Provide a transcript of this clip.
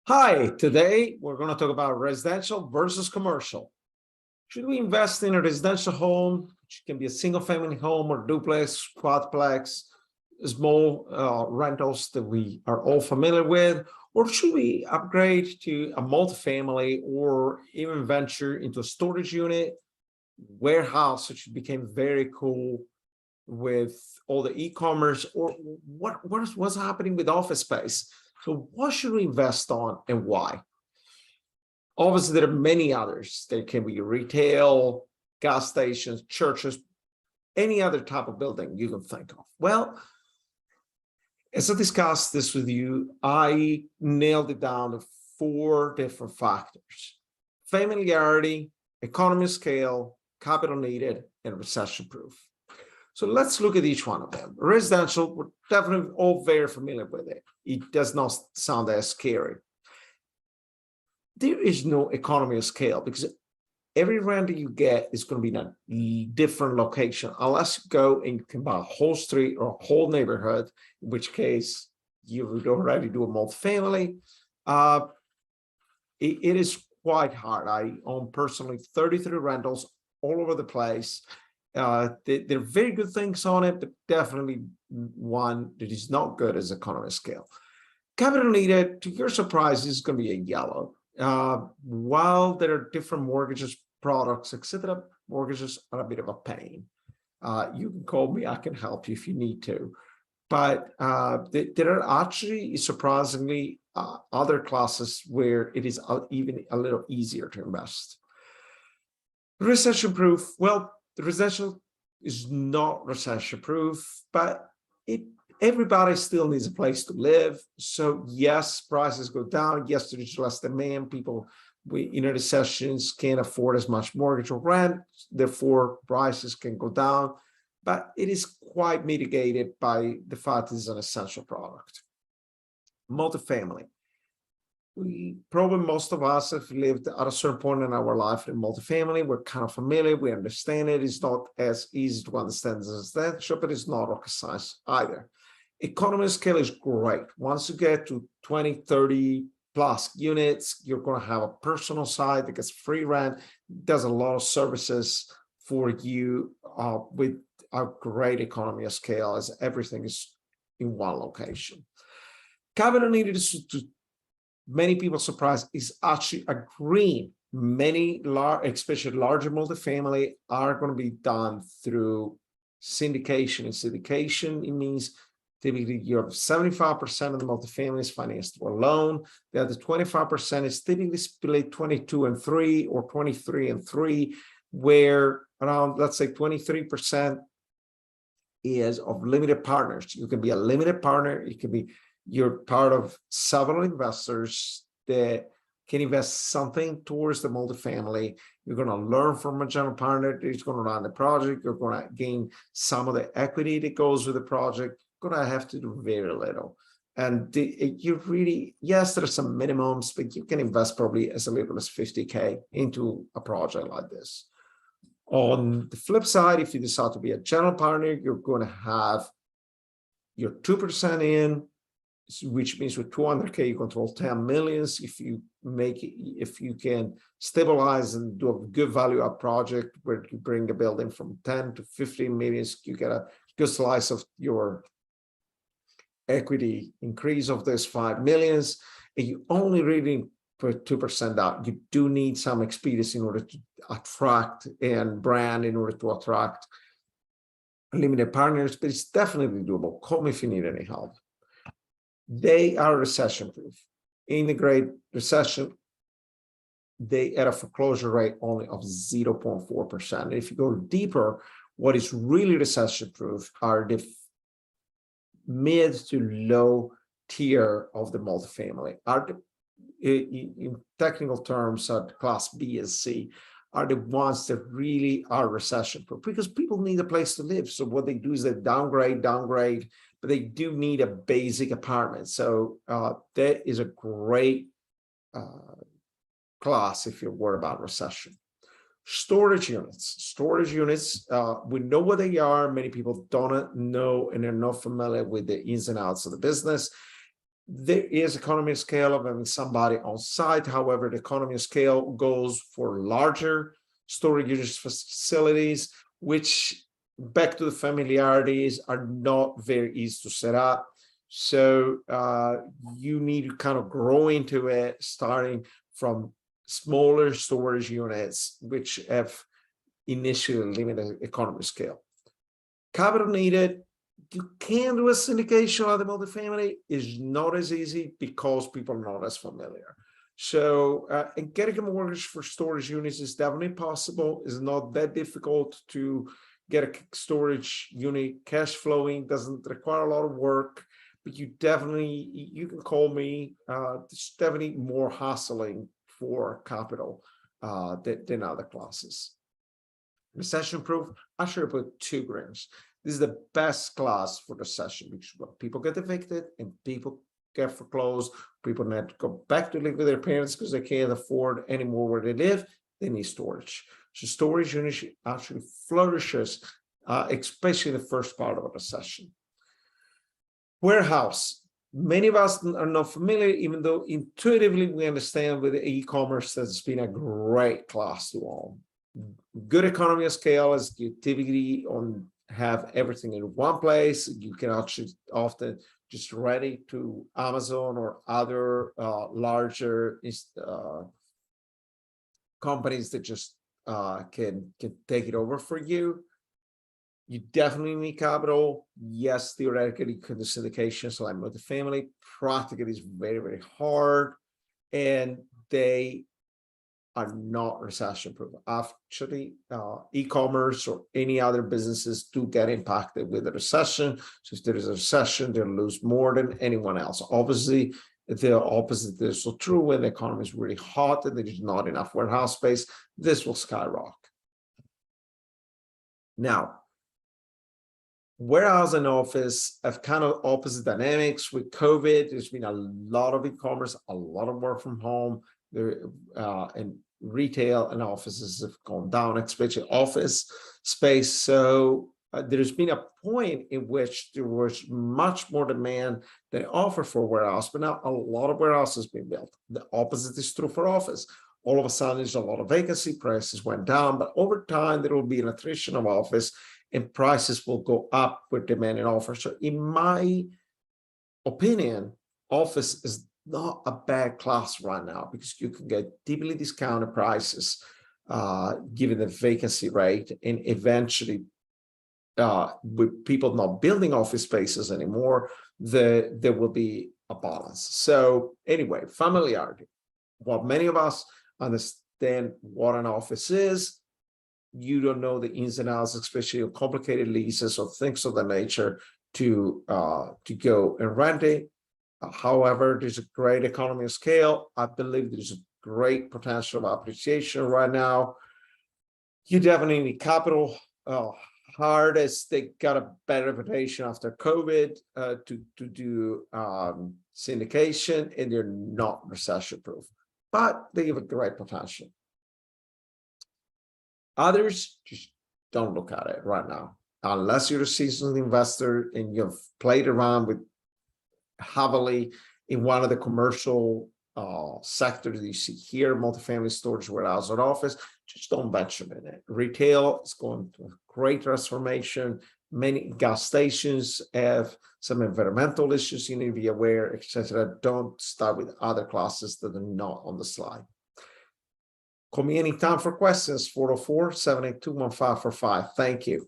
Hi, today we're going to talk about residential versus commercial. Should we invest in a residential home, which can be a single family home or duplex, quadplex, small rentals that we are all familiar with, or should we upgrade to a multifamily or even venture into a storage unit, warehouse, which became very cool with all the e-commerce, or what's happening with office space? So what should we invest on and why? Obviously, there are many others. There can be retail, gas stations, churches, any other type of building you can think of. Well, as I discussed this with you, I nailed it down to four different factors: familiarity, economy of scale, capital needed, and recession proof. So let's look at each one of them. Residential, we're definitely all very familiar with it. It does not sound as scary. There is no economy of scale because every renter you get is going to be in a different location, unless you go and you can buy a whole street or a whole neighborhood, in which case you would already do a multifamily. It is quite hard. I own personally 33 rentals all over the place. There are very good things on it, but definitely one that is not good as economy scale. Capital needed, to your surprise, is going to be a yellow. While there are different mortgages products, etc., mortgages are a bit of a pain. You can call me, I can help you if you need to. But there are actually surprisingly other classes where it is even a little easier to invest. Recession proof, well, the recession is not recession proof, but everybody still needs a place to live. So yes, prices go down. Yes, there is less demand. People in recessions can't afford as much mortgage or rent. Therefore, prices can go down. But it is quite mitigated by the fact it's an essential product. Multifamily. Most of us have lived at a certain point in our life in multifamily. We're kind of familiar. We understand it. It's not as easy to understand as residential, but it's not rocket science either. Economy scale is great. Once you get to 20, 30 plus units, you're going to have a personal side that gets free rent, does a lot of services for you with a great economy of scale, as everything is in one location. Capital needed to many people surprised is actually a green. Many especially larger multifamily are going to be done through syndication. And syndication, it means typically you have 75% of the multifamily is financed through a loan. The other 25% is typically split 22 and 3 or 23 and 3, where around, let's say 23% is of limited partners. You can be a limited partner. It can be you're part of several investors that can invest something towards the multifamily. You're going to learn from a general partner who's going to run the project. You're going to gain some of the equity that goes with the project. You're going to have to do very little. And you really, yes, there are some minimums, but you can invest probably as little as 50K into a project like this. On the flip side, if you decide to be a general partner, you're going to have your 2% in, which means with 200K, you control 10 millions. If you can stabilize and do a good value up project where you bring the building from 10 to 15 millions, you get a good slice of your equity increase of those 5 millions. And you only really put 2% out. You do need some experience in order to attract and brand in order to attract limited partners, but it's definitely doable. Call me if you need any help. They are recession proof. In the Great Recession, they had a foreclosure rate only of 0.4%. If you go deeper, what is really recession proof are the mid to low tier of the multifamily. In technical terms, class B and C are the ones that really are recession proof because people need a place to live. So what they do is they downgrade, but they do need a basic apartment. So that is a great class if you're worried about recession. Storage units. We know what they are. Many people don't know and are not familiar with the ins and outs of the business. There is economy of scale of having somebody on site. However, the economy of scale goes for larger storage unit facilities, which, back to the familiarities, are not very easy to set up. So you need to kind of grow into it, starting from smaller storage units, which have initially limited economy of scale. Capital needed. You can do a syndication of the multifamily, is not as easy because people are not as familiar. So and getting a mortgage for storage units is definitely possible. It's not that difficult to get a storage unit cash flowing, doesn't require a lot of work, but you can call me. It's definitely more hassling for capital than other classes. Recession proof, I should have put 2 grams. This is the best class for the session because when people get evicted and people get foreclosed, people need to go back to live with their parents because they can't afford anymore where they live, they need storage. So storage unit actually flourishes, especially in the first part of a recession. Warehouse. Many of us are not familiar, even though intuitively we understand with e-commerce that it's been a great class to own. Good economy of scale is you typically have everything in one place. You can actually often just ready to Amazon or other larger companies that just can take it over for you. You definitely need capital. Yes, theoretically, you can do syndication, so like multifamily. Practically, it's very, very hard, and they are not recession proof. Actually, e-commerce or any other businesses do get impacted with a recession. So if there is a recession, they'll lose more than anyone else. Obviously, the opposite is so true. When the economy is really hot and there is not enough warehouse space, this will skyrocket. Now, warehouse and office have kind of opposite dynamics. With COVID, there's been a lot of e-commerce, a lot of work from home. There and retail and offices have gone down, especially office space. So there's been a point in which there was much more demand than offer for warehouse, but now a lot of warehouses being built. The opposite is true for office. All of a sudden, there's a lot of vacancy, prices went down, but over time, there will be an attrition of office and prices will go up with demand and offer. So in my opinion, office is not a bad class right now because you can get deeply discounted prices given the vacancy rate, and eventually with people not building office spaces anymore, there will be a balance. So anyway, familiarity. While many of us understand what an office is, you don't know the ins and outs, especially of complicated leases or things of that nature to go and rent it. However, there's a great economy of scale. I believe there's a great potential of appreciation right now. You definitely need capital. Hardest, they got a better reputation after COVID to do syndication, and they're not recession proof, but they have a great potential. Others just don't look at it right now, unless you're a seasoned investor and you've played around with heavily in one of the commercial sectors you see here, multifamily storage, warehouse, or office. Just don't venture in it. Retail is going through a great transformation. Many gas stations have some environmental issues you need to be aware, etc. Don't start with other classes that are not on the slide. Call me anytime for questions, 404-782-1545. Thank you.